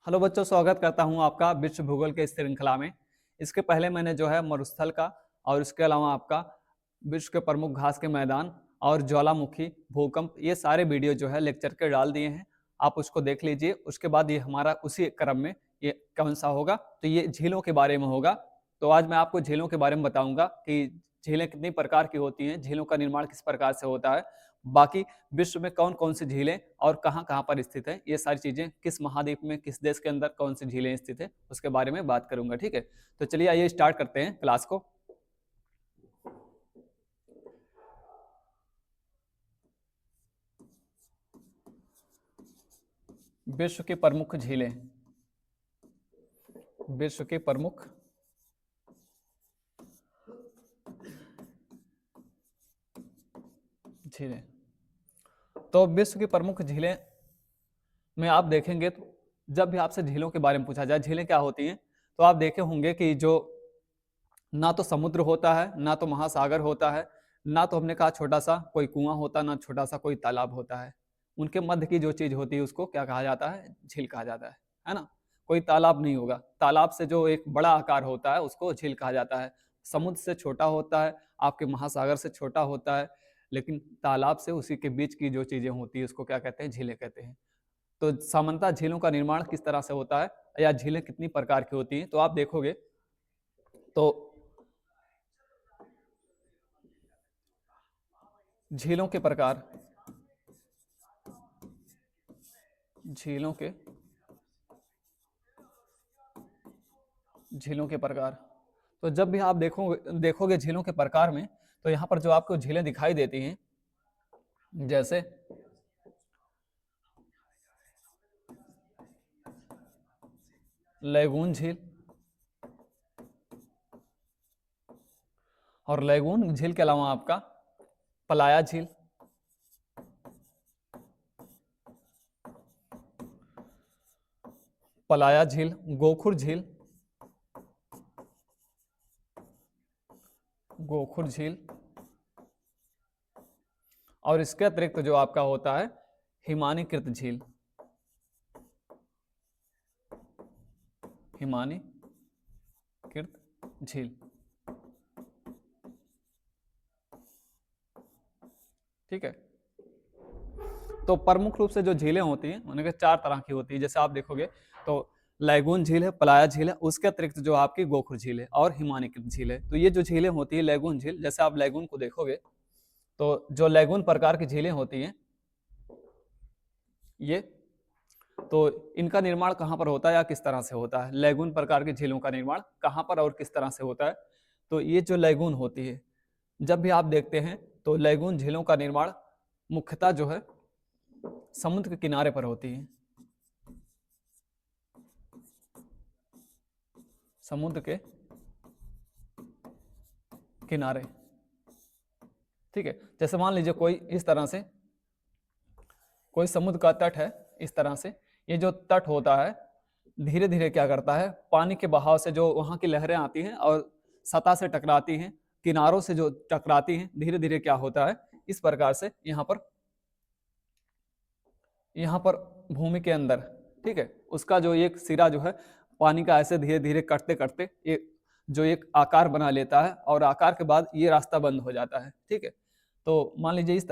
Hello बच्चों, स्वागत करता हूं आपका विश्व भूगोल के इस श्रृंखला में। इसके पहले मैंने जो है मरुस्थल का और इसके अलावा आपका विश्व के प्रमुख घास के मैदान और ज्वालामुखी भूकंप ये सारे वीडियो जो है लेक्चर के डाल दिए हैं। आप उसको देख लीजिए। उसके बाद ये हमारा उसी क्रम में ये कौन सा होगा, तो ये झीलों के बारे में होगा। तो आज मैं आपको झीलों के बारे में बताऊंगा कि झीलें कितनी प्रकार की होती हैं, झीलों का निर्माण किस प्रकार से होता है, बाकी विश्व में कौन कौन सी झीलें और कहाँ कहाँ पर स्थित है, ये सारी चीजें किस महाद्वीप में किस देश के अंदर कौन सी झीलें स्थित है उसके बारे में बात करूंगा। ठीक है, तो चलिए आइए स्टार्ट करते हैं क्लास को। विश्व की प्रमुख झीलें, विश्व की प्रमुख झीलें। तो विश्व की प्रमुख झीलें में आप देखेंगे तो जब भी आपसे झीलों के बारे में पूछा जाए झीलें क्या होती हैं, तो आप देखे होंगे कि जो ना तो समुद्र होता है, ना तो महासागर होता है, ना तो हमने कहा छोटा सा कोई कुआं होता है, ना छोटा सा कोई तालाब होता है। उनके मध्य की जो चीज होती है उसको क्या कहा जाता है? झील कहा जाता है ना। कोई तालाब नहीं होगा, तालाब से जो एक बड़ा आकार होता है उसको झील कहा जाता है। समुद्र से छोटा होता है, आपके महासागर से छोटा होता है, लेकिन तालाब से उसी के बीच की जो चीजें होती है उसको क्या कहते हैं? झीलें कहते हैं। तो सामान्यतः झीलों का निर्माण किस तरह से होता है या झीलें कितनी प्रकार की होती हैं, तो आप देखोगे तो झीलों के प्रकार, झीलों के झीलों के प्रकार। तो जब भी आप देखोगे झीलों के प्रकार में, तो यहाँ पर जो आपको झीलें दिखाई देती हैं, जैसे लैगून झील, और लैगून झील के अलावा आपका पलाया झील, पलाया झील, गोखुर झील, गोखुर झील, और इसके अतिरिक्त जो आपका होता है हिमानीकृत झील, हिमानीकृत झील। ठीक है, तो प्रमुख रूप से जो झीलें होती हैं उनके चार तरह की होती है। जैसे आप देखोगे तो लैगून झील है, पलाया झील है, उसके अतिरिक्त जो आपकी गोखुर झील है और हिमानीकृत झील है। तो ये जो झीलें होती है लैगून झील, जैसे आप लैगून को देखोगे तो जो लैगून प्रकार की झीलें होती हैं ये, तो इनका निर्माण कहाँ पर होता है या किस तरह से होता है? लैगून प्रकार की झीलों का निर्माण कहाँ पर और किस तरह से होता है? तो ये जो लैगून होती है, जब भी आप देखते हैं तो लैगून झीलों का निर्माण मुख्यतः जो है समुद्र के किनारे पर होती है, समुद्र के किनारे। ठीक है, जैसे मान लीजिए कोई इस तरह से कोई समुद्र का तट है, इस तरह से ये जो तट होता है धीरे धीरे क्या करता है, पानी के बहाव से जो वहां की लहरें आती हैं और सतह से टकराती हैं, किनारों से जो टकराती हैं, धीरे धीरे क्या होता है इस प्रकार से यहाँ पर भूमि के अंदर, ठीक है, उसका जो एक सिरा जो है पानी का ऐसे धीरे धीरे कटते कटते एक जो एक आकार बना लेता है और आकार के बाद ये रास्ता बंद हो जाता है। ठीक है, तो मान लीजिए इस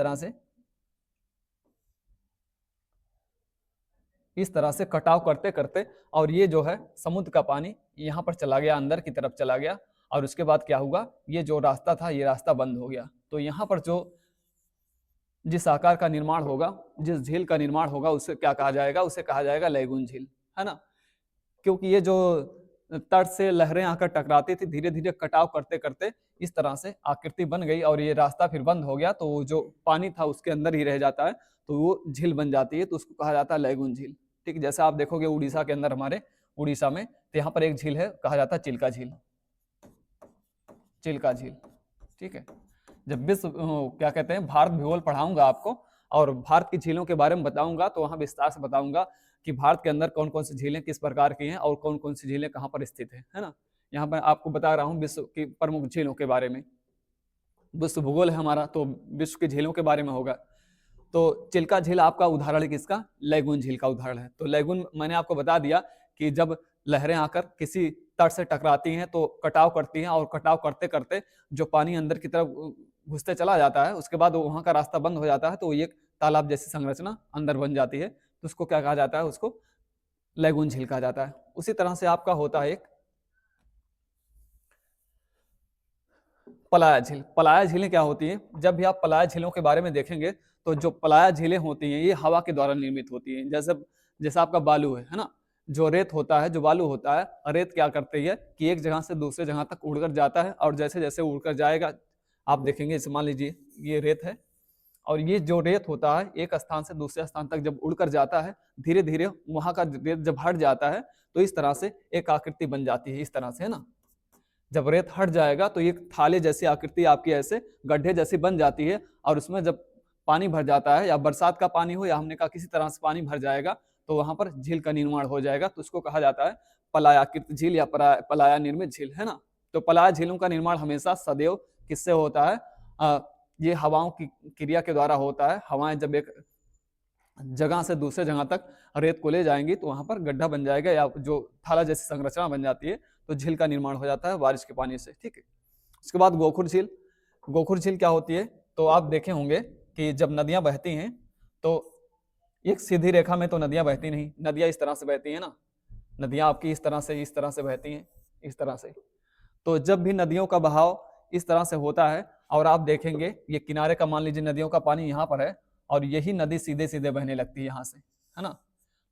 तरह से कटाव करते करते और ये जो है समुद्र का पानी यहाँ पर चला गया, अंदर की तरफ चला गया, और उसके बाद क्या हुआ, ये जो रास्ता था ये रास्ता बंद हो गया। तो यहाँ पर जो जिस आकार का निर्माण होगा, जिस झील का निर्माण होगा उसे क्या कहा जाएगा? उसे कहा जाएगा लैगून झील, है ना। क्योंकि ये जो तट से लहरें आकर टकराती थी, धीरे धीरे कटाव करते करते इस तरह से आकृति बन गई और ये रास्ता फिर बंद हो गया, तो जो पानी था उसके अंदर ही रह जाता है, तो वो झील बन जाती है, तो उसको कहा जाता है लैगून झील। ठीक, जैसे आप देखोगे उड़ीसा के अंदर, हमारे उड़ीसा में, तो यहाँ पर एक झील है, कहा जाता है चिल्का झील, चिल्का झील। ठीक है, जब विश्व क्या कहते हैं भारत भूगोल पढ़ाऊंगा आपको और भारत की झीलों के बारे में बताऊंगा, तो वहां विस्तार से बताऊंगा कि भारत के अंदर कौन कौन सी झीलें किस प्रकार की हैं और कौन कौन सी झीलें कहाँ पर स्थित है ना। यहाँ पर आपको बता रहा हूँ विश्व की प्रमुख झीलों के बारे में। विश्व भूगोल है हमारा, तो विश्व की झीलों के बारे में होगा। तो चिल्का झील आपका उदाहरण किसका? लैगून झील का उदाहरण है। तो लैगून मैंने आपको बता दिया कि जब लहरें आकर किसी तट से टकराती हैं तो कटाव करती हैं, और कटाव करते करते जो पानी अंदर की तरफ घुसते चला जाता है, उसके बाद वहां का रास्ता बंद हो जाता है, तो एक तालाब जैसी संरचना अंदर बन जाती है, तो उसको क्या कहा जाता है? उसको लैगून झील कहा जाता है। उसी तरह से आपका होता है एक पलाया झील। पलाया झीलें क्या होती हैं? जब भी आप पलाया झीलों के बारे में देखेंगे तो जो पलाया झीलें होती हैं ये हवा के द्वारा निर्मित होती हैं। जैसे जैसा आपका बालू है ना, जो रेत होता है, जो बालू होता है, रेत क्या करती है कि एक जगह से दूसरे जगह तक उड़कर जाता है, और जैसे जैसे उड़कर जाएगा आप देखेंगे, इसे मान लीजिए ये रेत है, और ये जो रेत होता है एक स्थान से दूसरे स्थान तक जब उड़कर जाता है, धीरे धीरे वहां का रेत जब हट जाता है तो इस तरह से एक आकृति बन जाती है, इस तरह से, है ना। जब रेत हट जाएगा तो एक थाले जैसी आकृति आपकी ऐसे गड्ढे जैसी बन जाती है, और उसमें जब पानी भर जाता है, या बरसात का पानी हो या हमने कहा किसी तरह से पानी भर जाएगा, तो वहां पर झील का निर्माण हो जाएगा, तो उसको कहा जाता है पलायाकृत झील या पलाया निर्मित झील, है ना। तो पलाया झीलों का निर्माण हमेशा सदैव किससे होता है? ये हवाओं की क्रिया के द्वारा होता है। हवाएं जब एक जगह से दूसरे जगह तक रेत को ले जाएंगी तो वहां पर गड्ढा बन जाएगा, या जो थाला जैसी संरचना बन जाती है, तो झील का निर्माण हो जाता है बारिश के पानी से, ठीक है। उसके बाद गोखुर झील। गोखुर झील क्या होती है? तो आप देखे होंगे कि जब नदियां बहती हैं तो एक सीधी रेखा में तो नदियां बहती नहीं, नदियां इस तरह से बहती है ना, नदियां आपकी इस तरह से बहती हैं, इस तरह से। तो जब भी नदियों का बहाव इस तरह से होता है, और आप देखेंगे ये किनारे का, मान लीजिए नदियों का पानी यहाँ पर है, और यही नदी सीधे सीधे बहने लगती है यहाँ से, है ना।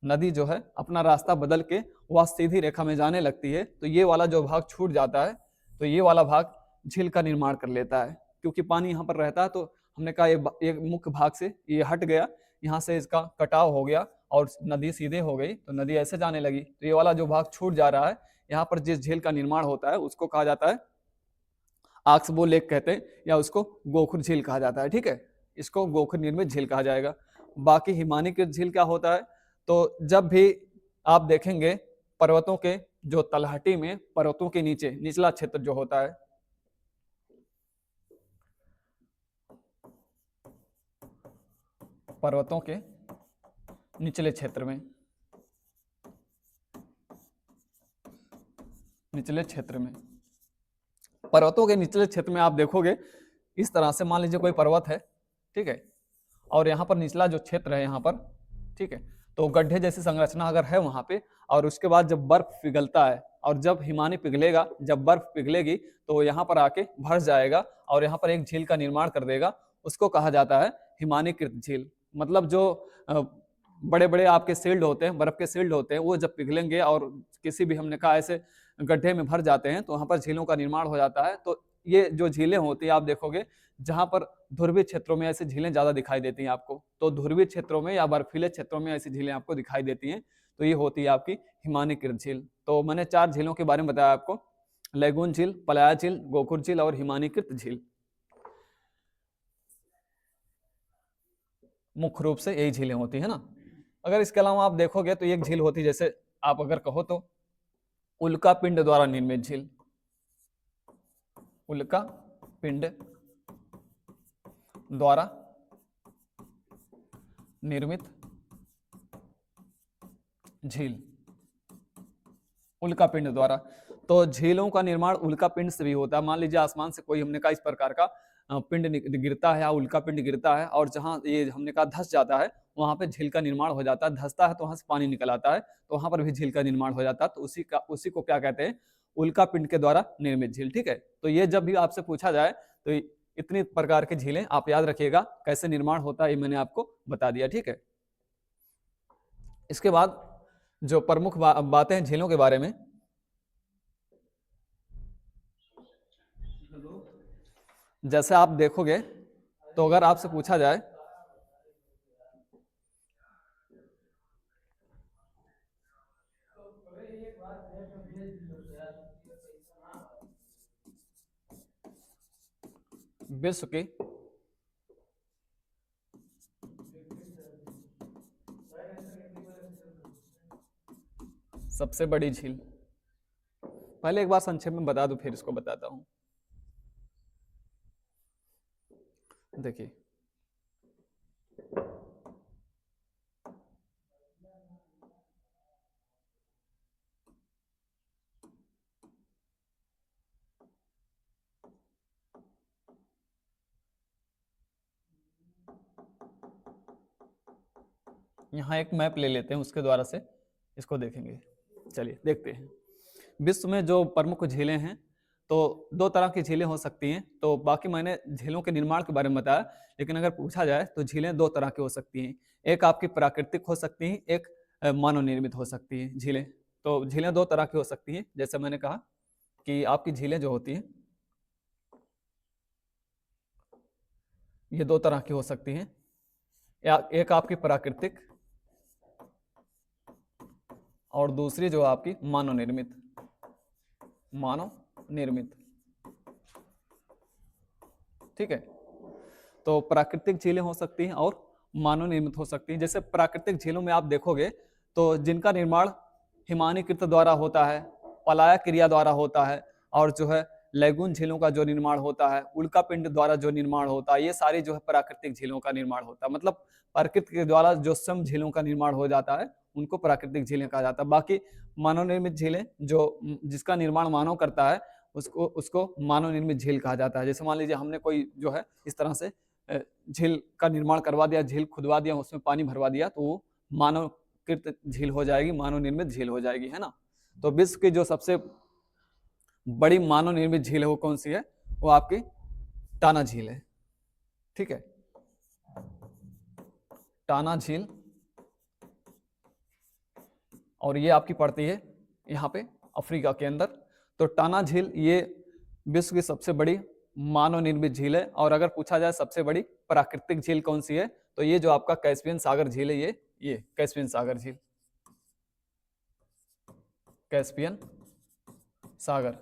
नदी जो है अपना रास्ता बदल के वह सीधी रेखा में जाने लगती है, तो ये वाला जो भाग छूट जाता है, तो ये वाला भाग झील का निर्माण कर लेता है, क्योंकि पानी यहाँ पर रहता है। तो हमने कहा एक मुख्य भाग से ये हट गया, यहाँ से इसका कटाव हो गया और नदी सीधे हो गई, तो नदी ऐसे जाने लगी, तो ये वाला जो भाग छूट जा रहा है, यहाँ पर जिस झील का निर्माण होता है उसको कहा जाता है आक्सबो लेक कहते हैं, या उसको गोखुर झील कहा जाता है, ठीक है। इसको गोखुर निर्मित झील कहा जाएगा। बाकी हिमानीकृत झील क्या होता है? तो जब भी आप देखेंगे पर्वतों के जो तलहटी में, पर्वतों के नीचे निचला क्षेत्र जो होता है, पर्वतों के निचले क्षेत्र में, निचले क्षेत्र में, पर्वतों के निचले क्षेत्र में आप देखोगे इस तरह से, मान लीजिए कोई पर्वत है, ठीक है, और यहाँ पर निचला जो क्षेत्र है यहाँ पर, ठीक है, तो गड्ढे जैसी संरचना अगर है वहां पे, और उसके बाद जब बर्फ पिघलता है, और जब हिमानी पिघलेगा, जब बर्फ पिघलेगी तो यहाँ पर आके भर जाएगा और यहाँ पर एक झील का निर्माण कर देगा, उसको कहा जाता है हिमानीकृत झील। मतलब जो बड़े बड़े आपके शील्ड होते हैं, बर्फ के शील्ड होते हैं, वो जब पिघलेंगे और किसी भी, हमने कहा ऐसे गड्ढे में भर जाते हैं, तो वहां पर झीलों का निर्माण हो जाता है। तो ये जो झीलें होती है आप देखोगे जहां पर ध्रुवीय क्षेत्रों में ऐसी झीलें ज्यादा दिखाई देती हैं आपको, तो ध्रुवीय क्षेत्रों में या बर्फीले क्षेत्रों में ऐसी झीलें आपको दिखाई देती हैं, तो ये होती है आपकी हिमानीकृत झील। तो मैंने 4 झीलों के बारे में बताया आपको, लैगून झील, पलाया झील, गोखुर झील और हिमानीकृत झील। मुख्य रूप से यही झीलें होती है ना। अगर इसके अलावा आप देखोगे तो एक झील होती है, जैसे आप अगर कहो तो उल्का पिंड द्वारा निर्मित झील, उल्का पिंड द्वारा निर्मित झील, उल्का पिंड द्वारा। तो झीलों का निर्माण उल्का पिंड से भी होता है। मान लीजिए आसमान से कोई, हमने कहा इस प्रकार का पिंड गिरता है, या उल्का पिंड गिरता है, और जहां ये हमने कहा धस जाता है, वहां पे झील का निर्माण हो जाता है। धसता है तो वहां से पानी निकल आता है, तो वहां पर भी झील का निर्माण हो जाता है। तो उसी को क्या कहते हैं? उल्का पिंड के द्वारा निर्मित झील, ठीक है। तो ये जब भी आपसे पूछा जाए तो इतनी प्रकार की झीलें आप याद रखिएगा, कैसे निर्माण होता है ये मैंने आपको बता दिया, ठीक है। इसके बाद जो प्रमुख बातें हैं झीलों के बारे में, जैसे आप देखोगे तो अगर आपसे पूछा जाए विश्व की सबसे बड़ी झील, पहले एक बार संक्षेप में बता दूं फिर इसको बताता हूं। देखिए यहाँ एक मैप ले लेते हैं, उसके द्वारा से इसको देखेंगे। चलिए देखते हैं। विश्व में जो प्रमुख झीलें हैं, तो दो तरह की झीलें हो सकती हैं। तो बाकी मैंने झीलों के निर्माण के बारे में बताया, लेकिन अगर पूछा जाए तो झीलें दो तरह की हो सकती हैं। एक आपकी प्राकृतिक हो सकती हैं, एक मानव निर्मित हो सकती हैं झीलें। तो झीलें दो तरह की हो सकती हैं, जैसे मैंने कहा कि आपकी झीलें जो होती हैं ये दो तरह की हो सकती हैं। एक आपकी प्राकृतिक और दूसरी जो आपकी मानव निर्मित। ठीक है। तो प्राकृतिक झीलें हो सकती हैं और मानव निर्मित हो सकती हैं। जैसे प्राकृतिक झीलों में आप देखोगे तो जिनका निर्माण हिमानीकृत द्वारा होता है, पलायक क्रिया द्वारा होता है, और जो है लैगून झीलों का जो निर्माण होता है, उल्का पिंड द्वारा जो निर्माण होता है, ये सारी जो है प्राकृतिक झीलों का निर्माण होता है। मतलब प्रकृति के द्वारा जो स्वयं झीलों का निर्माण हो जाता है उनको प्राकृतिक झीलें कहा जाता है। बाकी मानव निर्मित झीलें जो जिसका निर्माण मानव करता है उसको मानव निर्मित झील कहा जाता है। जैसे मान लीजिए हमने कोई जो है इस तरह से झील का निर्माण करवा दिया, झील खुदवा दिया, उसमें पानी भरवा दिया, तो वो मानवकृत झील हो जाएगी, मानव निर्मित झील हो जाएगी, है ना। तो विश्व की जो सबसे बड़ी मानव निर्मित झील है वो कौन सी है? वो आपकी टाना झील है। ठीक है, टाना झील, और ये आपकी पड़ती है यहाँ पे अफ्रीका के अंदर। तो टाना झील ये विश्व की सबसे बड़ी मानव निर्मित झील है। और अगर पूछा जाए सबसे बड़ी प्राकृतिक झील कौन सी है, तो ये जो आपका कैस्पियन सागर झील है, ये कैस्पियन सागर झील, कैस्पियन सागर।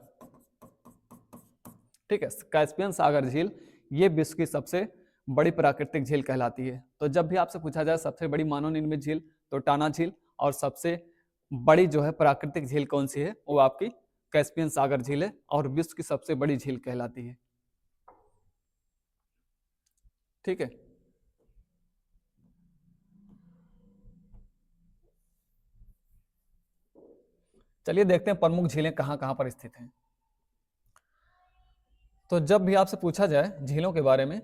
ठीक है, कैस्पियन सागर झील ये विश्व की सबसे बड़ी प्राकृतिक झील कहलाती है। तो जब भी आपसे पूछा जाए सबसे बड़ी मानव निर्मित झील, तो टाना झील, और सबसे बड़ी जो है प्राकृतिक झील कौन सी है, वो आपकी कैस्पियन सागर झील है, और विश्व की सबसे बड़ी झील कहलाती है। ठीक है, चलिए देखते हैं प्रमुख झीलें कहां कहां पर स्थित हैं। तो जब भी आपसे पूछा जाए झीलों के बारे में,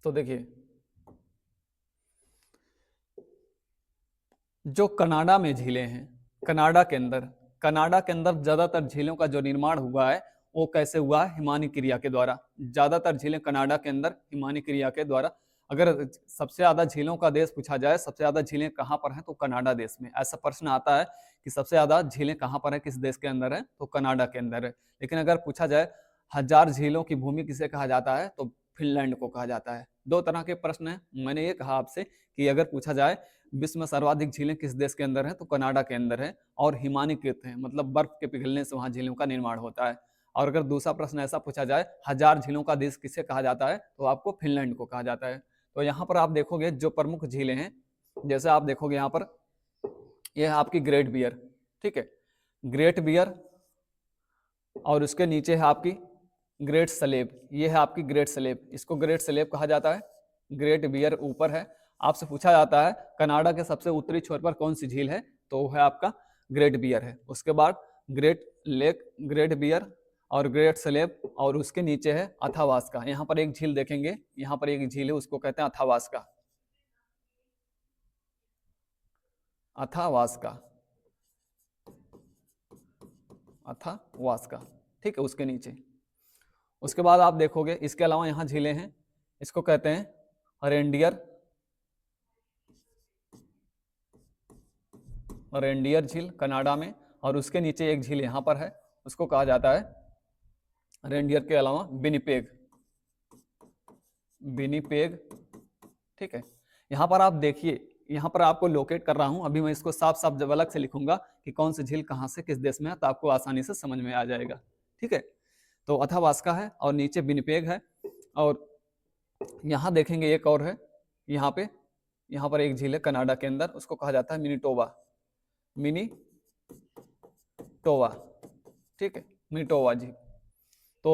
तो देखिए जो कनाडा में झीलें हैं, कनाडा के अंदर ज्यादातर झीलों का जो निर्माण हुआ है वो कैसे हुआ है? हिमानी क्रिया के द्वारा। ज्यादातर झीलें कनाडा के अंदर हिमानी क्रिया के द्वारा। अगर सबसे ज्यादा झीलों का देश पूछा जाए, सबसे ज्यादा झीलें कहाँ पर हैं, तो कनाडा देश में। ऐसा प्रश्न आता है कि सबसे ज्यादा झीलें कहाँ पर है, किस देश के अंदर है, तो कनाडा के अंदर है। लेकिन अगर पूछा जाए 1000 झीलों की भूमि किसे कहा जाता है, तो फिनलैंड को कहा जाता है। दो तरह के प्रश्न है। मैंने ये कहा आपसे कि अगर पूछा जाए विश्व में सर्वाधिक झीलें किस देश के अंदर है, तो कनाडा के अंदर है, और हिमानीकृत है, मतलब बर्फ के पिघलने से वहां झीलों का निर्माण होता है। और अगर दूसरा प्रश्न ऐसा पूछा जाए 1000 झीलों का देश किसे कहा जाता है, तो आपको फिनलैंड को कहा जाता है। तो यहाँ पर आप देखोगे जो प्रमुख झीलें हैं, जैसे आप देखोगे यहाँ पर यह है आपकी ग्रेट बियर। ठीक है, ग्रेट बियर, और उसके नीचे है आपकी ग्रेट सलेब। ये है आपकी ग्रेट सलेब, इसको ग्रेट सलेब कहा जाता है। ग्रेट बियर ऊपर है। आपसे पूछा जाता है कनाडा के सबसे उत्तरी छोर पर कौन सी झील है, तो वो है आपका ग्रेट बियर है। उसके बाद ग्रेट लेक, ग्रेट बियर और ग्रेट सलेब, और उसके नीचे है अथावास्का। यहाँ पर एक झील देखेंगे, यहाँ पर एक झील है, उसको कहते हैं अथावास्का। अथावास्का, अथावास्का। ठीक है, उसके नीचे। उसके बाद आप देखोगे इसके अलावा यहाँ झीलें हैं, इसको कहते हैं रेंडियर, रेंडियर झील कनाडा में। और उसके नीचे एक झील यहाँ पर है, उसको कहा जाता है रेंडियर के अलावा विनिपेग, विनिपेग। ठीक है, यहाँ पर आप देखिए, यहाँ पर आपको लोकेट कर रहा हूँ। अभी मैं इसको साफ साफ जब अलग से लिखूंगा कि कौन सी झील कहाँ से किस देश में है, तो आपको आसानी से समझ में आ जाएगा। ठीक है, तो अथावास्का है और नीचे विनिपेग है। और यहाँ देखेंगे एक और है, यहाँ पर एक झील है कनाडा के अंदर, उसको कहा जाता है मिनीटोबा, मिनीटोबा। ठीक है, मिनीटोबा झील। तो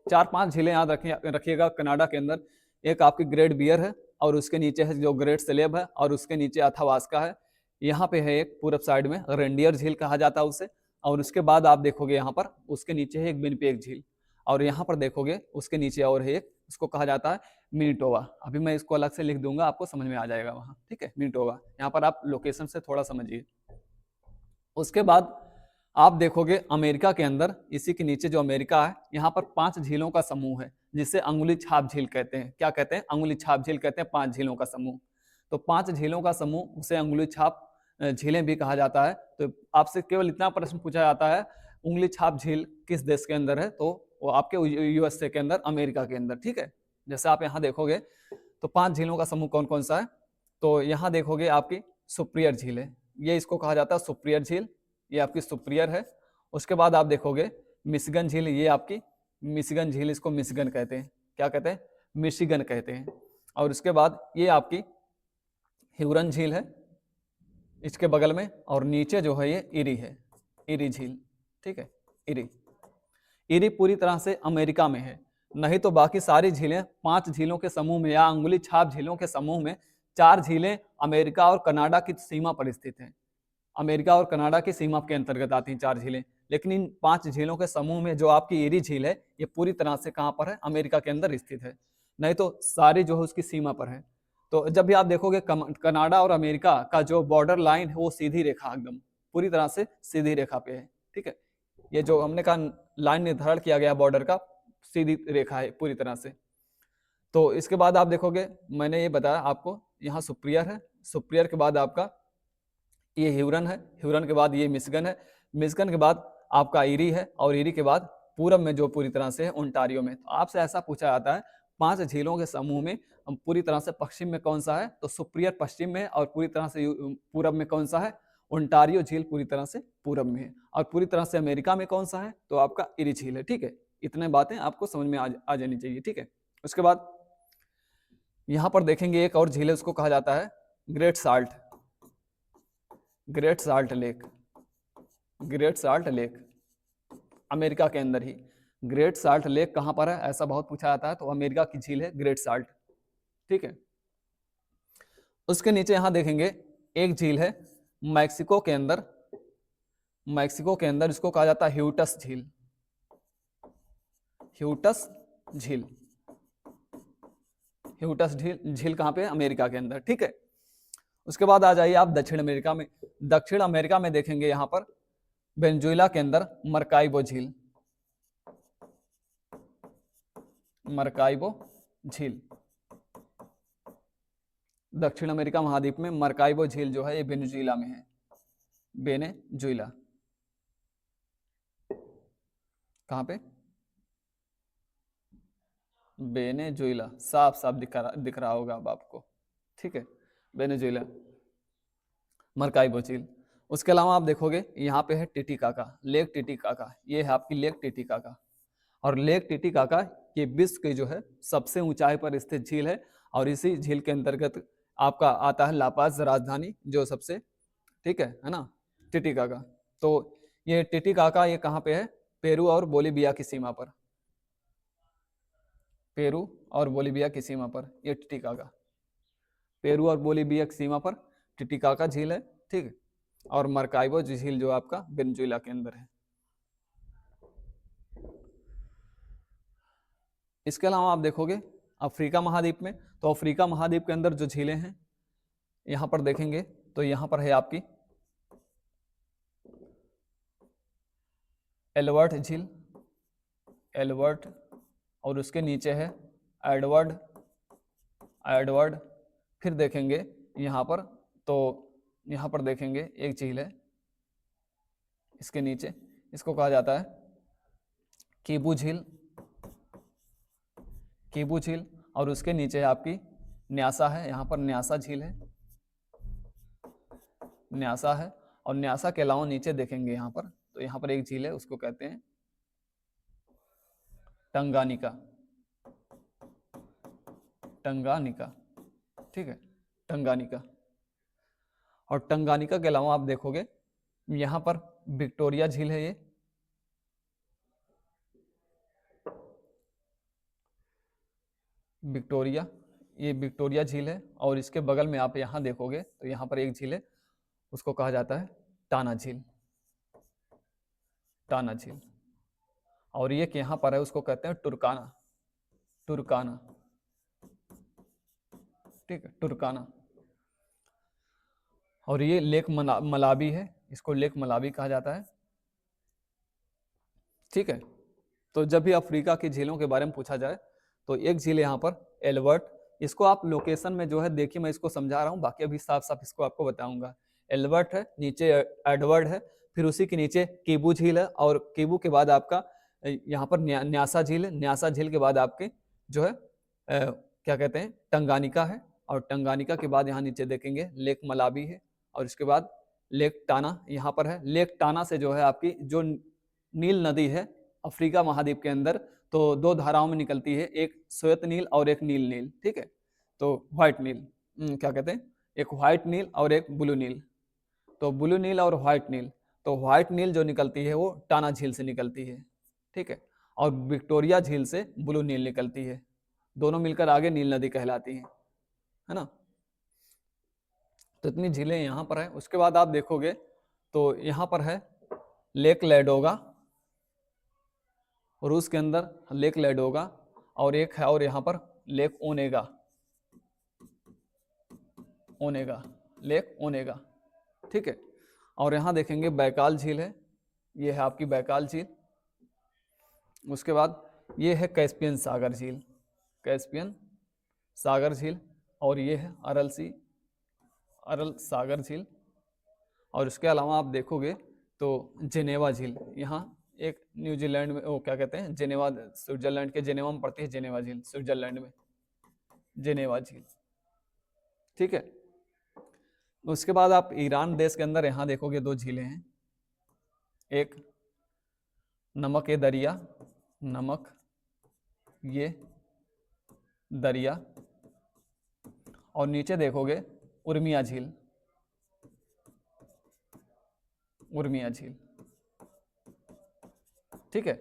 4-5 झीलें याद रखिएगा कनाडा के अंदर। एक आपकी ग्रेट बियर है, और उसके नीचे है जो ग्रेट सलेब है, और उसके नीचे अथावास्का है। यहाँ पे है एक पूरब साइड में रेंडियर झील कहा जाता है उसे। और उसके बाद आप देखोगे यहाँ पर उसके नीचे है एक विनिपेग झील, और यहाँ पर देखोगे उसके नीचे और है एक उसको कहा जाता है मिनिटोबा। अभी मैं इसको अलग से लिख दूंगा, आपको समझ में आ जाएगा वहां, ठीक है, मिनिटोबा। यहाँ पर आप लोकेशन से थोड़ा समझिए। उसके बाद आप देखोगे अमेरिका के अंदर, इसी के नीचे जो अमेरिका है, यहाँ पर 5 झीलों का समूह है जिसे अंगुली छाप झील कहते हैं। क्या कहते हैं? अंगुली छाप झील कहते हैं 5 झीलों का समूह। तो 5 झीलों का समूह, उसे अंगुली छाप झीलें भी कहा जाता है। तो आपसे केवल इतना प्रश्न पूछा जाता है, उंगली छाप झील किस देश के अंदर है? तो वो आपके यूएसए के अंदर, अमेरिका के अंदर, ठीक है। जैसे आप यहाँ देखोगे तो 5 झीलों का समूह कौन कौन सा है? तो यहाँ देखोगे आपकी सुप्रियर झील है, ये इसको कहा जाता है सुप्रियर झील, ये आपकी सुप्रियर है। उसके बाद आप देखोगे मिशिगन झील, ये आपकी मिशिगन झील, इसको मिशिगन कहते हैं। क्या कहते हैं? मिशिगन कहते हैं। और उसके बाद ये आपकी ह्यूरन झील है इसके बगल में, और नीचे जो है ये इरी है, इरी झील, ठीक है, इरी। इरी पूरी तरह से अमेरिका में है, नहीं तो बाकी सारी झीलें 5 झीलों के समूह में या अंगुली छाप झीलों के समूह में 4 झीलें अमेरिका और कनाडा की सीमा पर स्थित हैं। अमेरिका और कनाडा की सीमा के अंतर्गत आती हैं 4 झीलें, लेकिन इन 5 झीलों के समूह में जो आपकी इरी झील है, ये पूरी तरह से कहाँ पर है? अमेरिका के अंदर स्थित है, नहीं तो सारी जो है उसकी सीमा पर है। तो जब भी आप देखोगे कनाडा और अमेरिका का जो बॉर्डर लाइन है वो सीधी रेखा, एकदम पूरी तरह से सीधी रेखा पे है, ठीक है। ये जो हमने कहा लाइन निर्धारण किया गया बॉर्डर का, सीधी रेखा है पूरी तरह से। तो इसके बाद आप देखोगे, मैंने ये बताया आपको, यहाँ सुप्रियर है, सुप्रियर के बाद आपका ये ह्यूरन है, ह्यूरन के बाद ये मिशिगन है, मिशिगन के बाद आपका इरी है, और इरी के बाद पूरब में जो पूरी तरह से है ओंटारियो में। तो आपसे ऐसा पूछा जाता है 5 झीलों के समूह में पूरी तरह से पश्चिम में कौन सा है? तो सुप्रियर पश्चिम में, और पूरी तरह से पूरब में कौन सा है? ओंटारियो झील पूरी तरह से पूरब में है। और पूरी तरह से अमेरिका में कौन सा है? तो आपका इरी झील है, ठीक है। इतने बातें आपको समझ में आ जानी चाहिए, ठीक है। उसके बाद यहाँ पर देखेंगे एक और झील है, उसको कहा जाता है great salt, great salt lake, great salt lake, America के अंदर ही। ग्रेट साल्ट लेक कहां पर है? ऐसा बहुत पूछा जाता है, तो अमेरिका की झील है ग्रेट साल्ट, ठीक है। उसके नीचे यहां देखेंगे एक झील है मैक्सिको के अंदर, मैक्सिको के अंदर, इसको कहा जाता है ह्यूटस झील, ह्यूटस झील, ह्यूटस झील, झील कहां पे है? अमेरिका के अंदर, ठीक है। उसके बाद आ जाइए आप दक्षिण अमेरिका में। दक्षिण अमेरिका में देखेंगे यहां पर वेनेजुएला के अंदर मरकाइबो झील, मरकाइबो झील, दक्षिण अमेरिका महाद्वीप में मरकाइबो झील जो है ये वेनेजुएला में है, वेनेजुएला। कहां पे? वेनेजुएला, साफ साफ दिख रहा होगा अब आपको, ठीक है, वेनेजुएला, मरकाइबो झील। उसके अलावा आप देखोगे यहाँ पे है टिटिकाका, लेक टिटिकाका, ये है आपकी लेक टिटिकाका। और लेक टिटिकाका ये विश्व की जो है सबसे ऊंचाई पर स्थित झील है, और इसी झील के अंतर्गत आपका आता है लापाज राजधानी जो सबसे, ठीक है ना, टिटिकाका। तो ये टिटिकाका ये कहाँ पे है? पेरू और बोलीविया की सीमा पर, पेरू और बोलीविया की सीमा पर ये टिटिकाका, पेरू और बोलीविया की सीमा पर टिटिकाका झील है, ठीक है। और मरकाइबो झील जो आपका वेनेजुएला के अंदर है। इसके अलावा आप देखोगे अफ्रीका महाद्वीप में, तो अफ्रीका महाद्वीप के अंदर जो झीलें हैं यहां पर देखेंगे, तो यहां पर है आपकी एल्बर्ट झील, एल्बर्ट, और उसके नीचे है एडवर्ड, एडवर्ड। फिर देखेंगे यहाँ पर, तो यहाँ पर देखेंगे एक झील है इसके नीचे, इसको कहा जाता है कीबू झील, कीबू झील। और उसके नीचे आपकी न्यासा है, यहाँ पर न्यासा झील है, न्यासा है। और न्यासा के अलावा नीचे देखेंगे यहाँ पर, तो यहाँ पर एक झील है, उसको कहते हैं टंगानिका, टंगानिका, ठीक है, टंगानिका। और टंगानिका के अलावा आप देखोगे यहाँ पर विक्टोरिया झील है, ये विक्टोरिया, ये विक्टोरिया झील है। और इसके बगल में आप यहाँ देखोगे तो यहाँ पर एक झील है, उसको कहा जाता है टाना झील, टाना झील। और ये यहाँ पर है, उसको कहते हैं टुरकाना, टुरकाना, ठीक है, टुरकाना। और ये लेक मलावी है, इसको लेक मलावी कहा जाता है, ठीक है। तो जब भी अफ्रीका की झीलों के बारे में पूछा जाए तो एक झील यहाँ पर एल्बर्ट, इसको आप लोकेशन में जो है देखिए, मैं इसको समझा रहा हूँ, बाकी अभी साफ साफ इसको आपको बताऊंगा। एल्बर्ट है, नीचे एडवर्ड है, फिर उसी के नीचे कीबू झील है, और कीबू के बाद आपका यहाँ पर न्यासा झील है, न्यासा झील के बाद आपके जो है क्या कहते हैं, टंगानिका है, और टंगानिका के बाद यहाँ नीचे देखेंगे लेक मलावी है, और इसके बाद लेक टाना यहाँ पर है। लेक टाना से जो है आपकी जो नील नदी है अफ्रीका महाद्वीप के अंदर, तो दो धाराओं में निकलती है, एक श्वेत नील और एक नील नील, ठीक है। तो व्हाइट नील, क्या कहते हैं, एक व्हाइट नील और एक ब्लू नील। तो ब्लू नील और व्हाइट नील, तो व्हाइट नील जो निकलती है वो टाना झील से निकलती है, ठीक है, और विक्टोरिया झील से ब्लू नील निकलती है, दोनों मिलकर आगे नील नदी कहलाती है ना। तो इतनी झीलें यहाँ पर है। उसके बाद आप देखोगे तो यहाँ पर है लेक लेडोगा, रूस के अंदर लेक लेडोगा, और एक है और यहाँ पर lake Onega, Onega, lake Onega, ठीक है। और यहाँ देखेंगे बैकाल झील है, ये है आपकी बैकाल झील। उसके बाद ये है कैस्पियन सागर झील, कैस्पियन सागर झील, और ये है अरल सागर झील। और इसके अलावा आप देखोगे तो जेनेवा झील, यहाँ एक न्यूजीलैंड में, वो क्या कहते हैं, जेनेवा, स्विट्जरलैंड के जेनेवा में पड़ती है जेनेवा झील, स्विट्जरलैंड में जेनेवा झील, ठीक है। उसके बाद आप ईरान देश के अंदर यहाँ देखोगे दो झीलें हैं, एक नमक ये दरिया, नमक ये दरिया, और नीचे देखोगे उर्मिया झील, उर्मिया झील, ठीक है।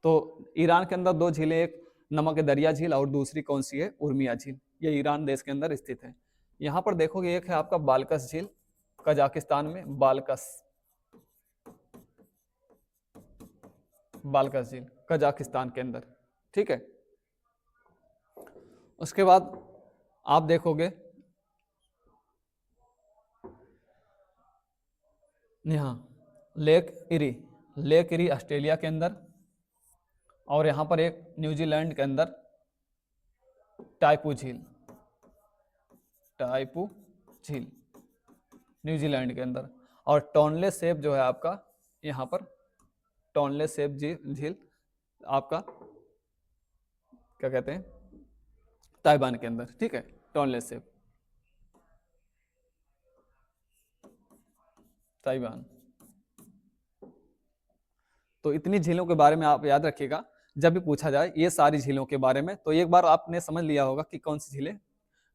तो ईरान के अंदर दो झीलें, एक नमक दरिया झील और दूसरी कौन सी है, उर्मिया झील, ये ईरान देश के अंदर स्थित है। यहाँ पर देखोगे एक है आपका बालकस झील, कजाकिस्तान में, बालकस, बालकस झील कजाकिस्तान के अंदर, ठीक है। उसके बाद आप देखोगे यहाँ lake eri, lake eri Australia के अंदर, और यहाँ पर एक न्यूजीलैंड के अंदर टाइपू झील, टाइपू झील न्यूजीलैंड के अंदर, और टोनले सेप जो है आपका यहाँ पर, टोनले सेप झील आपका क्या कहते हैं, ताइवान के अंदर, ठीक है, टोनले सेप, ताइवान। तो इतनी झीलों के बारे में आप याद रखिएगा, जब भी पूछा जाए ये सारी झीलों के बारे में, तो एक बार आपने समझ लिया होगा कि कौन सी झीलें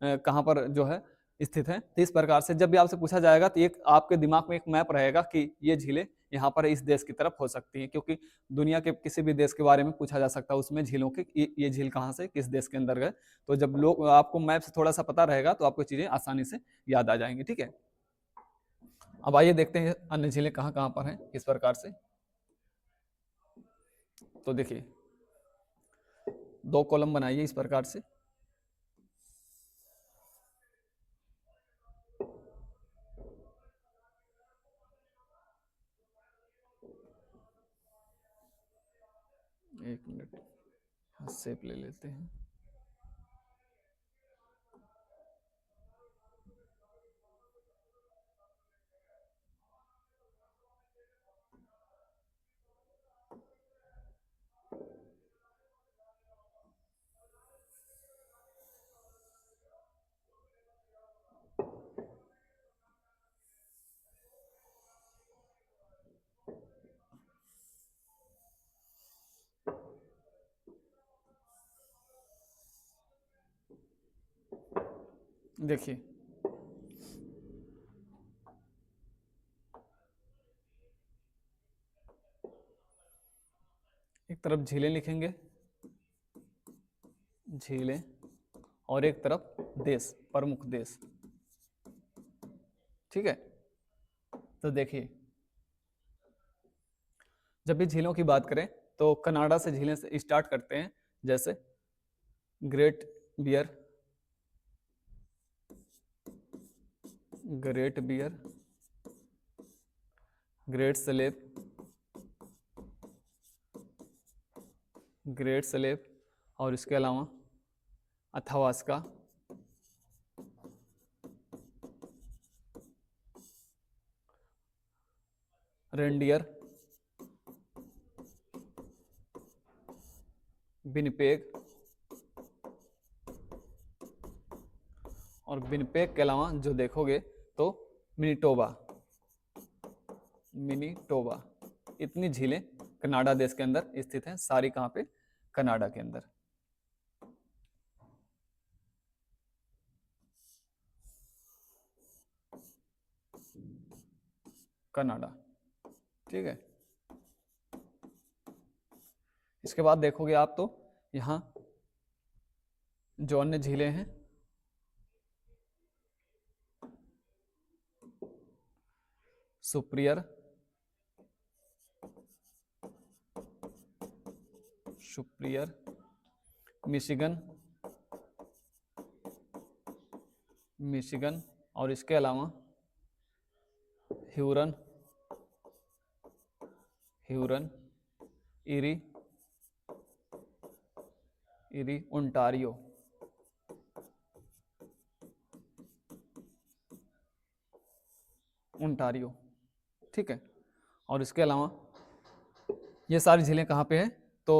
कहाँ पर जो है स्थित है। तो इस प्रकार से जब भी आपसे पूछा जाएगा तो एक आपके दिमाग में एक मैप रहेगा कि ये झीलें यहाँ पर इस देश की तरफ हो सकती हैं, क्योंकि दुनिया के किसी भी देश के बारे में पूछा जा सकता है उसमें झीलों के, ये झील कहाँ से किस देश के अंदर गए। तो जब लोग आपको मैप से थोड़ा सा पता रहेगा तो आपको चीजें आसानी से याद आ जाएंगी, ठीक है। अब आइए देखते हैं अन्य झीलें कहाँ कहाँ पर हैं इस प्रकार से। तो देखिए दो कॉलम बनाइए इस प्रकार से, एक मिनट शेप ले लेते हैं। देखिए एक तरफ झीलें लिखेंगे, झीलें, और एक तरफ देश, प्रमुख देश, ठीक है। तो देखिए जब भी झीलों की बात करें तो कनाडा से झीलें से स्टार्ट करते हैं, जैसे Great Bear, Great Bear, Great Slave, Great Slave, और इसके अलावा अथावास्का, रेंडियर, विनिपेग, और विनिपेग के अलावा जो देखोगे तो मिनीटोबा, मिनीटोबा, इतनी झीलें कनाडा देश के अंदर स्थित हैं। सारी कहाँ पे? कनाडा के अंदर। कनाडा, ठीक है। इसके बाद देखोगे आप तो यहाँ जो अन्य झीलें हैं, सुप्रियर, सुप्रियर, मिशिगन, मिशिगन, और इसके अलावा Hurun, Hurun, eri, eri, Ontario, Ontario, ठीक है। और इसके अलावा ये सारी झीलें कहाँ पे हैं? तो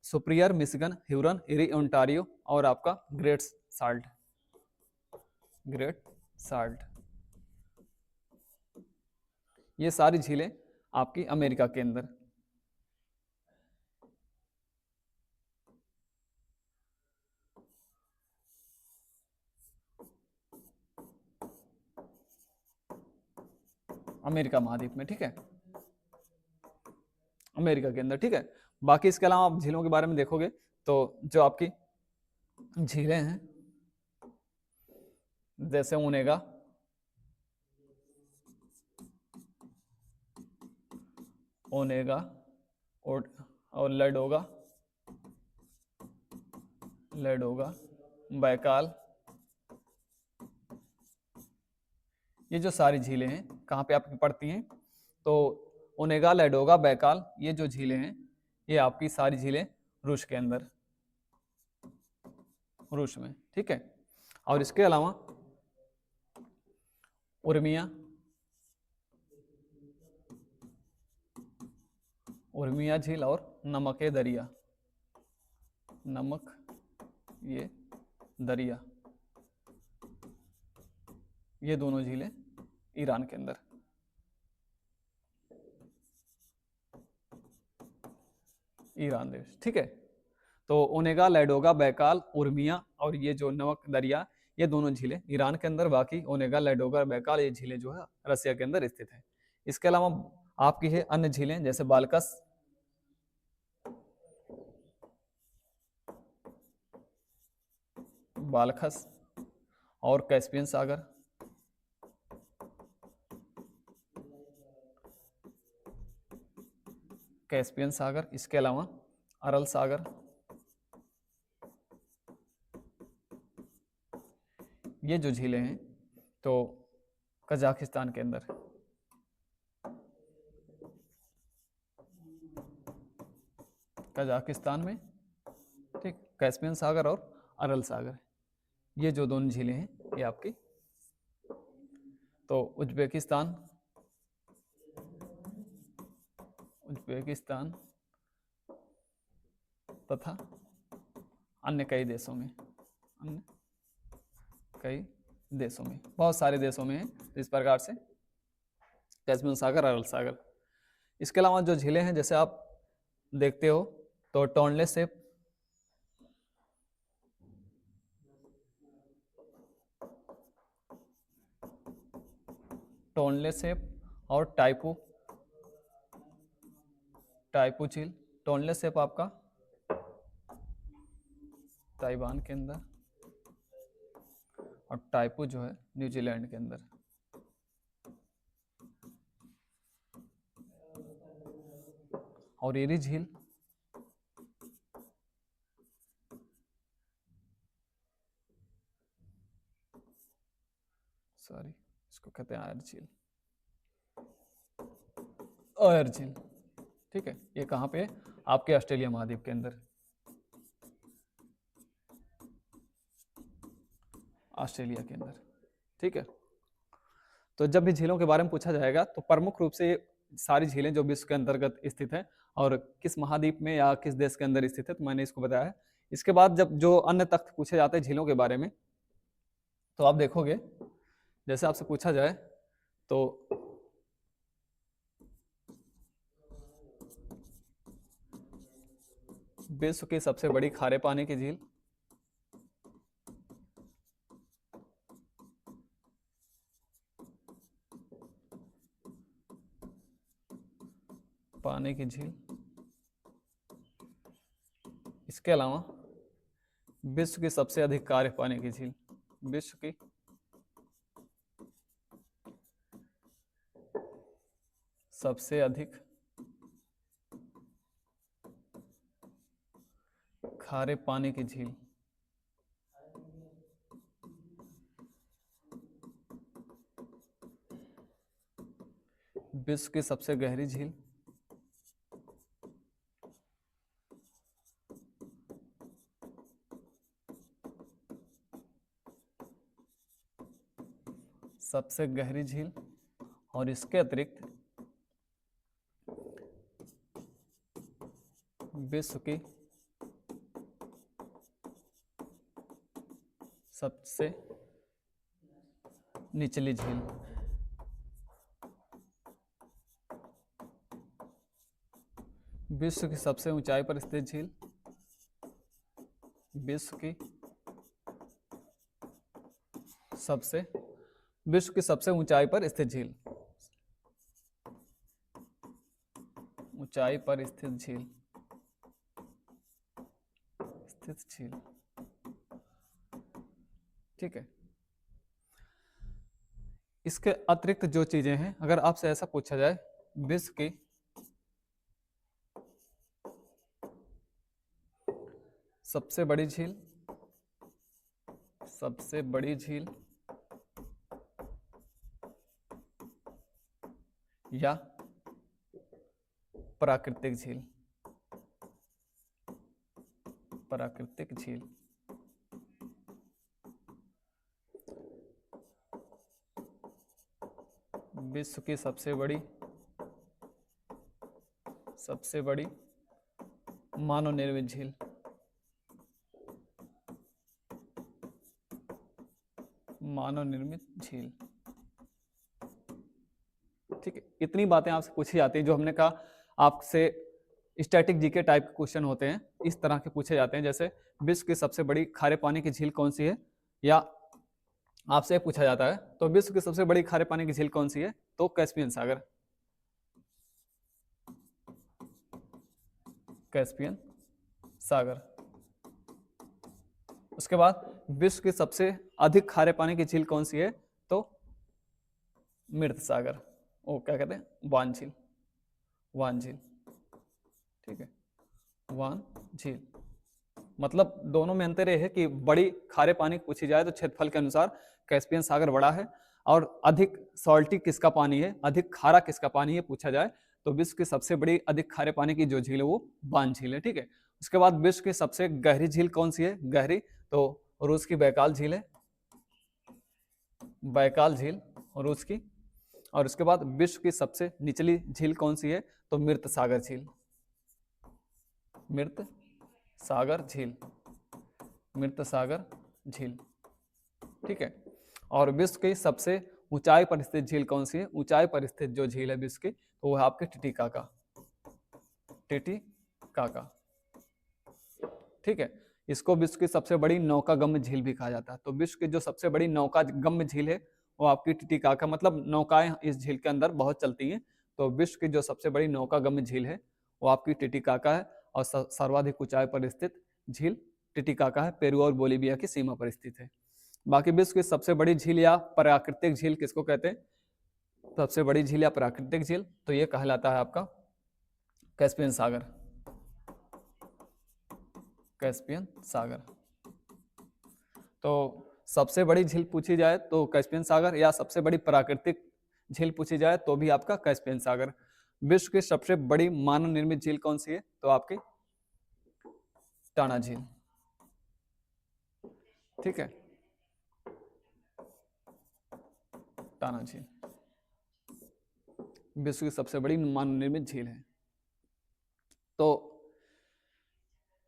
superior, Michigan, Hurun, eri, Ontario, और आपका ग्रेट साल्ट, ग्रेट साल्ट, ये सारी झीलें आपकी अमेरिका के अंदर। अमेरिका महाद्वीप में, ठीक है, अमेरिका के अंदर, ठीक है। बाकी इसके अलावा आप झीलों के बारे में देखोगे तो जो आपकी झीलें हैं, जैसे ओनेगा, ओनेगा, और लेडोगा, लेडोगा, बैकाल, ये जो सारी झीलें हैं कहाँ पे आपकी पड़ती हैं? तो ओनेगा, लेडोगा, बैकाल, ये जो झीलें हैं ये आपकी सारी झीलें रूस के अंदर, रूस में, ठीक है। और इसके अलावा उर्मिया, उर्मिया झील, और नमक दरिया, नमक ये दरिया, ये दोनों झीलें ईरान के अंदर, ईरान देश, ठीक है। तो ओनेगा, लेडोगा, बैकाल, उर्मिया, और ये जो नमक दरिया, ये दोनों झीलें ईरान के अंदर, बाकी ओनेगा, लेडोगा, बैकाल ये झीलें जो है रसिया के अंदर स्थित है। इसके अलावा आपकी है अन्य झीलें, जैसे बाल्कस, बालखस, और कैस्पियन सागर, कैस्पियन सागर, इसके अलावा अरल सागर, ये जो झीलें हैं तो कजाकिस्तान के अंदर, कजाकिस्तान में, ठीक, कैस्पियन सागर और अरल सागर, ये जो दोनों झीलें हैं ये आपकी। तो उज्बेकिस्तान, उज्बेकिस्तान तथा अन्य कई देशों में, अन्य कई देशों में, बहुत सारे देशों में है। तो इस प्रकार से कैस्पियन सागर, अरल सागर। इसके अलावा जो झीलें हैं जैसे आप देखते हो तो टोनले सेप, टोनले सेप, और टाइपू, टाइपू झील, टोनले सेप आपका ताइवान के अंदर, और टाइपू जो है न्यूजीलैंड के अंदर। और एरी झील, करते हैं आयर झील, आयर झील। ठीक है, ये कहाँ पे है? आपके ऑस्ट्रेलिया महाद्वीप के अंदर, ऑस्ट्रेलिया के अंदर। ठीक है, तो जब भी झीलों के बारे में पूछा जाएगा तो प्रमुख रूप से ये सारी झीलें जो विश्व के अंतर्गत स्थित हैं और किस महाद्वीप में या किस देश के अंदर स्थित है, तो मैंने इसको बताया है। इसके बाद जब जो अन्य तथ्य पूछे जाते हैं झीलों के बारे में, तो आप देखोगे जैसे आपसे पूछा जाए तो विश्व की सबसे बड़ी खारे पानी की झील, पानी की झील, इसके अलावा विश्व की सबसे अधिक खारे पानी की झील, विश्व की सबसे अधिक खारे पानी की झील, विश्व की सबसे गहरी झील, सबसे गहरी झील, और इसके अतिरिक्त विश्व की सबसे निचली झील, विश्व की सबसे ऊंचाई पर स्थित झील, विश्व की सबसे ऊंचाई पर स्थित झील, ऊंचाई पर स्थित झील, ठीक है। इसके अतिरिक्त जो चीजें हैं, अगर आपसे ऐसा पूछा जाए विश्व की सबसे बड़ी झील, सबसे बड़ी झील या प्राकृतिक झील, प्राकृतिक झील, विश्व की सबसे बड़ी मानव निर्मित झील, मानव निर्मित झील। ठीक है, इतनी बातें आपसे पूछी जाती हैं जो हमने कहा आपसे स्टैटिक जीके टाइप के क्वेश्चन होते हैं, इस तरह के पूछे जाते हैं। जैसे विश्व की सबसे बड़ी खारे पानी की झील कौन सी है, या आपसे पूछा जाता है तो विश्व की सबसे बड़ी खारे पानी की झील कौन सी है, तो कैस्पियन सागर, कैस्पियन सागर। उसके बाद विश्व की सबसे अधिक खारे पानी की झील कौन सी है, तो मृत सागर, वो क्या कहते हैं, वान झील, वान झील। ठीक है, वान झील। मतलब दोनों में अंतर यह है कि बड़ी खारे पानी पूछी जाए तो क्षेत्रफल के अनुसार कैस्पियन सागर बड़ा है, और अधिक सॉल्टी किसका पानी है, अधिक खारा किसका पानी है पूछा जाए तो विश्व की सबसे बड़ी अधिक खारे पानी की जो झील है वो वान झील है। ठीक है, उसके बाद विश्व की सबसे गहरी झील कौन सी है, गहरी, तो रूस की बैकाल झील है, बैकाल झील रूस की। और उसके बाद विश्व की सबसे निचली झील कौन सी है, तो मृत सागर झील, मृत सागर झील, मृत सागर झील। ठीक है, और विश्व की सबसे ऊंचाई पर स्थित झील कौन सी है, ऊंचाई पर स्थित जो झील है विश्व की, तो वो है आपके टिटिकाका, टिटिकाका। ठीक है, इसको विश्व की सबसे बड़ी नौकागम्य झील भी कहा जाता है। तो विश्व की जो सबसे बड़ी नौकागम्य झील है वो आपकी टिटिकाका, मतलब नौकाएं इस झील के अंदर बहुत चलती हैं, तो विश्व की जो सबसे बड़ी नौकागम्य झील है वो आपकी टिटिकाका है, और सर्वाधिक ऊंचाई पर स्थित झील टिटिकाका है, पेरू और बोलीविया की सीमा पर स्थित है। बाकी विश्व की सबसे बड़ी झील या प्राकृतिक झील किसको कहते हैं, सबसे बड़ी झील या प्राकृतिक झील, तो ये कहलाता है आपका कैस्पियन सागर, कैस्पियन सागर। तो सबसे बड़ी झील पूछी जाए तो कैस्पियन सागर, या सबसे बड़ी प्राकृतिक झील पूछी जाए तो भी आपका कैस्पियन सागर। विश्व की सबसे बड़ी मानव निर्मित झील कौन सी है? तो आपकी टाना झील। ठीक है, टाना झील विश्व की सबसे बड़ी मानव निर्मित झील है। तो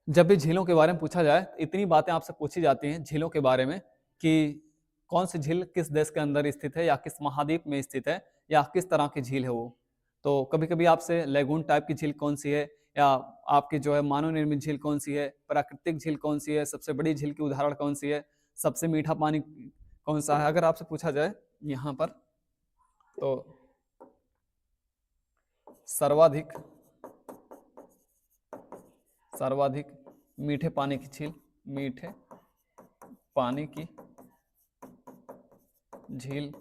जब भी झीलों के बारे में पूछा जाए, इतनी बातें आपसे पूछी जाती हैं झीलों के बारे में कि कौन सी झील किस देश के अंदर स्थित है, या किस महाद्वीप में स्थित है, या किस तरह की झील है वो। तो कभी कभी आपसे लेगून टाइप की झील कौन सी है, या आपकी जो है मानव निर्मित झील कौन सी है, प्राकृतिक झील कौन सी है, सबसे बड़ी झील की उदाहरण कौन सी है, सबसे मीठा पानी कौन सा है, अगर आपसे पूछा जाए यहाँ पर, तो सर्वाधिक सर्वाधिक मीठे पानी की झील, मीठे पानी की झील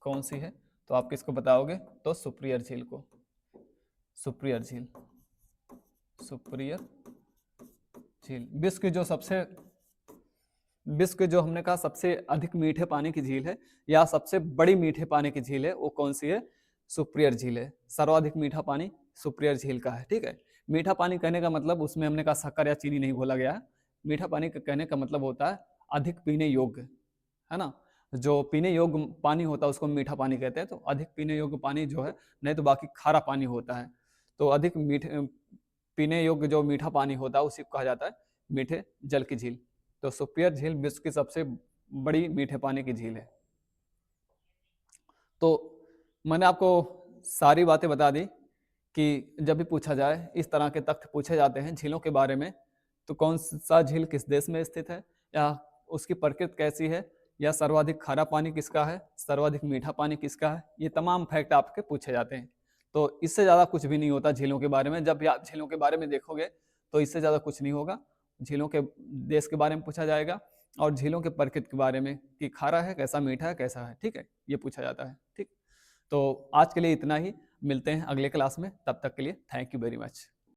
कौन सी है, तो आप किसको बताओगे? तो सुप्रियर झील को। सुप्रियर झील, सुप्रियर झील विश्व के जो हमने कहा सबसे अधिक मीठे पानी की झील है, या सबसे बड़ी मीठे पानी की झील है, वो कौन सी है? सुप्रियर झील है। सर्वाधिक मीठा पानी सुप्रियर झील का है। ठीक है, मीठा पानी कहने का मतलब उसमें हमने कहा शक्कर या चीनी नहीं घोला गया है। मीठा पानी का कहने का मतलब होता है अधिक पीने योग्य, है ना। जो पीने योग्य पानी होता है उसको मीठा पानी कहते हैं। तो अधिक पीने योग्य पानी जो है, नहीं तो बाकी खारा पानी होता है, तो अधिक मीठे पीने योग्य जो मीठा पानी होता है उसी को कहा जाता है मीठे जल की झील। तो सुप्रियर झील विश्व की सबसे बड़ी मीठे पानी की झील है। तो मैंने आपको सारी बातें बता दी कि जब भी पूछा जाए, इस तरह के तथ्य पूछे जाते हैं झीलों के बारे में, तो कौन सा झील किस देश में स्थित है, या उसकी प्रकृति कैसी है, या सर्वाधिक खारा पानी किसका है, सर्वाधिक मीठा पानी किसका है, ये तमाम फैक्ट आपके पूछे जाते हैं। तो इससे ज़्यादा कुछ भी नहीं होता झीलों के बारे में। जब भी आप झीलों के बारे में देखोगे तो इससे ज़्यादा कुछ नहीं होगा। झीलों के देश के बारे में पूछा जाएगा, और झीलों के प्रकृति के बारे में कि खारा है, कैसा मीठा है, कैसा है। ठीक है, ये पूछा जाता है। ठीक, तो आज के लिए इतना ही। मिलते हैं अगले क्लास में, तब तक के लिए थैंक यू वेरी मच।